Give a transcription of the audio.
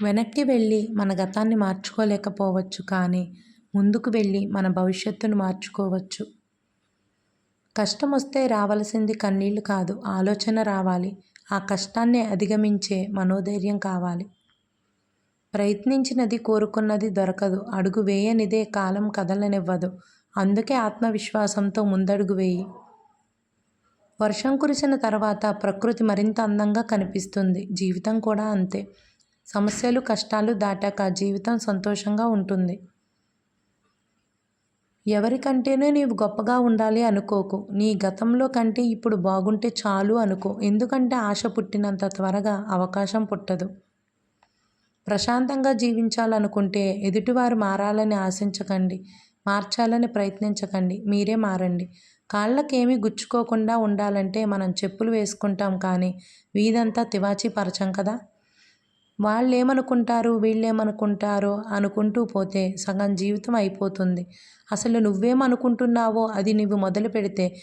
వెనక్కి వెళ్ళి మన గతాన్ని మార్చుకోలేకపోవచ్చు కానీ ముందుకు వెళ్ళి మన భవిష్యత్తును మార్చుకోవచ్చు. కష్టమొస్తే రావలసింది కన్నీళ్లు కాదు, ఆలోచన రావాలి. ఆ కష్టాన్ని అధిగమించే మనోధైర్యం కావాలి. ప్రయత్నించినది కోరుకున్నది దొరకదు, అడుగు వేయనిదే కాలం కదలనివ్వదు. అందుకే ఆత్మవిశ్వాసంతో ముందడుగు వేయి. వర్షం కురిసిన తర్వాత ప్రకృతి మరింత అందంగా కనిపిస్తుంది. జీవితం కూడా అంతే. సమస్యలు కష్టాలు దాటాక జీవితం సంతోషంగా ఉంటుంది. ఎవరికంటేనూ నీవు గొప్పగా ఉండాలి అనుకోకు. నీ గతంలో కంటే ఇప్పుడు బాగుంటే చాలు అనుకో. ఎందుకంటే ఆశ పుట్టినంత త్వరగా అవకాశం పుట్టదు. ప్రశాంతంగా జీవించాలనుకుంటే ఎదుటివారు మారాలని ఆశించకండి, మార్చాలని ప్రయత్నించకండి, మీరే మారండి. కాళ్ళకేమీ గుచ్చుకోకుండా ఉండాలంటే మనం చెప్పులు వేసుకుంటాం కానీ వీధంతా తివాచీ పరచం కదా. వాళ్ళేమనుకుంటారు వీళ్ళేమనుకుంటారో అనుకుంటూ పోతే సగం జీవితం అయిపోతుంది. అసలు నువ్వేమనుకుంటున్నావో అది నువ్వు మొదలు పెడితే